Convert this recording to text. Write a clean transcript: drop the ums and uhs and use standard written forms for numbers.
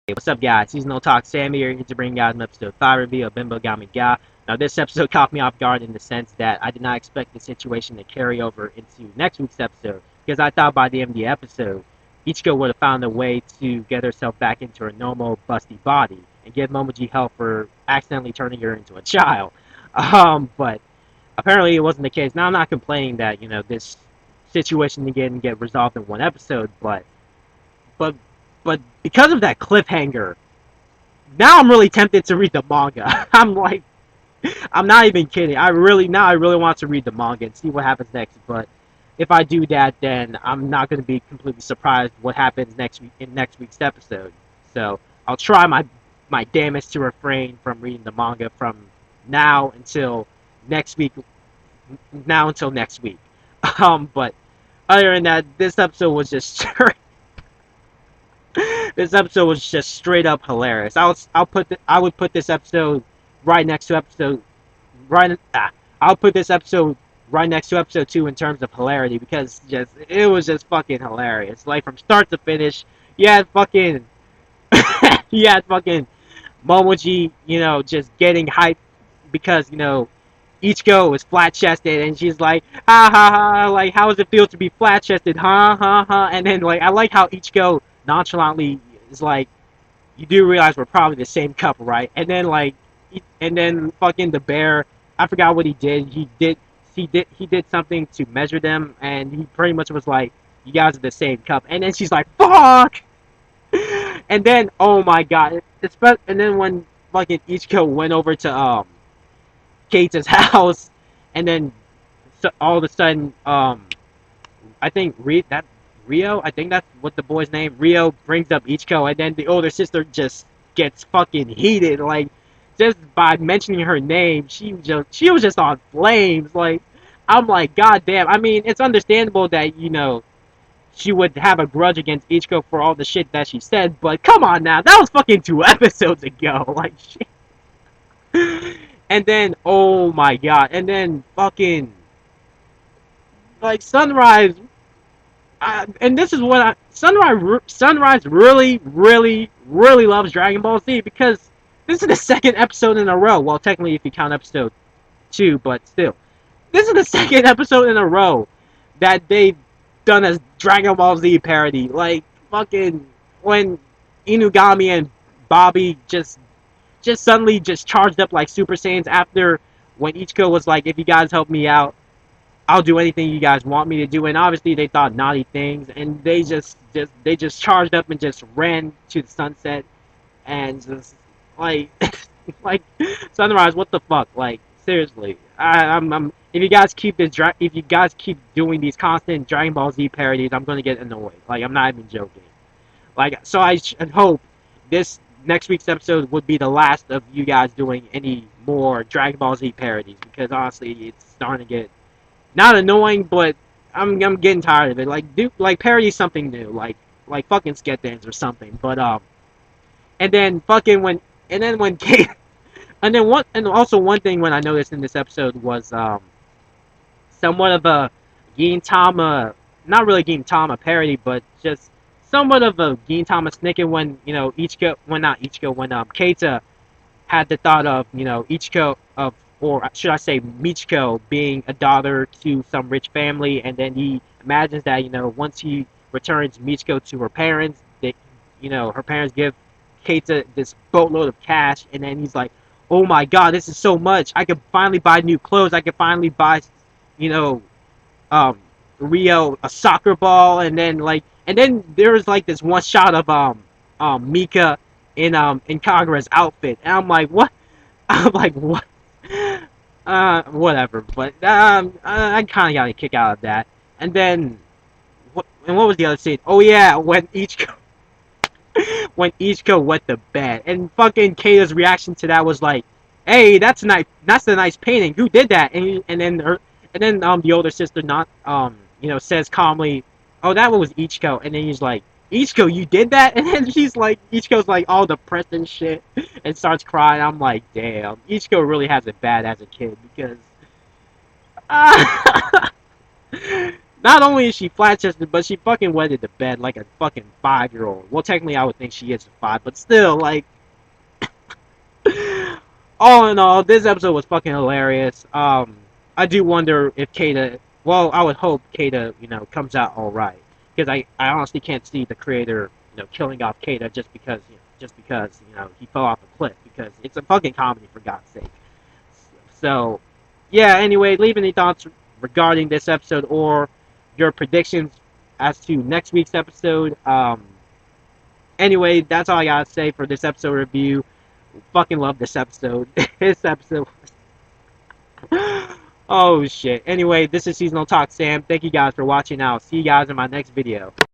Hey, what's up, guys? Seasonal Talk Sam here to bring you guys an episode 5 review of Binbogami. Now, this episode caught me off guard in the sense that I did not expect the situation to carry over into next week's episode, because I thought by the end of the episode, Ichiko would have found a way to get herself back into her normal, busty body and give Momoji help for accidentally turning her into a child. But apparently it wasn't the case. Now, I'm not complaining that, this situation didn't get resolved in one episode, but but because of that cliffhanger, now I'm really tempted to read the manga. I'm not even kidding. I really want to read the manga and see what happens next. But if I do that, then I'm not going to be completely surprised what happens next week in next week's episode. So I'll try my damnedest to refrain from reading the manga from now until next week. Now until next week. But other than that, this episode was just this episode was just straight up hilarious. I would put this episode right next to episode right I'll put this episode right next to episode 2 in terms of hilarity, because just it was just fucking hilarious. Like from start to finish, you had fucking you had fucking Momoji, just getting hyped because, Ichiko is flat chested and she's like, ha ha ha, like how does it feel to be flat chested? Ha ha ha. And then like I like how Ichiko nonchalantly is like, you do realize we're probably the same couple, right? And then fucking the bear, I forgot what he did. He did something to measure them, and he pretty much was like, you guys are the same couple. And then she's like, fuck. And then oh my god, and then when fucking Ichiko went over to Kate's house, and then all of a sudden I think Rio, I think that's what the boy's name. Rio brings up Ichiko, and then the older sister just gets fucking heated. Like, just by mentioning her name, she was just on flames. Like, I'm like, god damn. I mean, it's understandable that she would have a grudge against Ichiko for all the shit that she said, but come on now, that was fucking 2 episodes ago. Like, shit. And then, oh my god, and then fucking like Sunrise. And this is what Sunrise really, really, really loves Dragon Ball Z, because this is the second episode in a row. Well, technically, if you count episode 2, but still, this is the second episode in a row that they've done a Dragon Ball Z parody. Like fucking when Inugami and Bobby just suddenly just charged up like Super Saiyans after when Ichiko was like, "If you guys help me out, I'll do anything you guys want me to do." And obviously they thought naughty things, and they just charged up and just ran to the sunset, and just like like Sunrise, what the fuck? Like seriously, I'm if you guys keep doing these constant Dragon Ball Z parodies, I'm gonna get annoyed. Like I'm not even joking. Like so, I should hope this next week's episode would be the last of you guys doing any more Dragon Ball Z parodies, because honestly, it's starting to get not annoying, but I'm getting tired of it. Like do like parody something new, like fucking Skit Dance or something. But and then fucking when Kate, and also one thing when I noticed in this episode was somewhat of a Gintama, not really Gintama parody, but just somewhat of a Gintama Snicker when not Ichiko, when Keita had the thought of Ichiko of, or should I say Michiko, being a daughter to some rich family, and then he imagines that once he returns Michiko to her parents, that her parents give Keita this boatload of cash, and then he's like, oh my god, this is so much. I could finally buy new clothes. I could finally buy you know um Rio a soccer ball, and then there's like this one shot of Mika in Kagura's outfit, and I'm like, what? I'm like, what? Whatever. But I kind of got a kick out of that. And then what was the other scene? Oh yeah, when Ichiko wet the bed, and fucking Kata's reaction to that was like, "Hey, that's nice. That's a nice painting. Who did that?" And then the older sister not says calmly, "Oh, that one was Ichiko." And then he's like, "Ichiko, you did that?" And then Ichiko's like all depressed and shit, and starts crying. I'm like, damn, Ichiko really has it bad as a kid, because uh, Not only is she flat chested, but she fucking wetted the bed like a fucking 5-year-old. Well, technically, I would think she is a 5, but still, like, all in all, this episode was fucking hilarious. I do wonder if Kata. Well, I would hope Kata, comes out all right, because I honestly can't see the creator, killing off Kata just because he fell off a cliff, because it's a fucking comedy, for God's sake. So, yeah. Anyway, leave any thoughts regarding this episode or your predictions as to next week's episode. Anyway, that's all I gotta say for this episode review. Fucking love this episode. This episode. Oh shit. Anyway, this is Seasonal Talk Sam. Thank you guys for watching. I'll see you guys in my next video.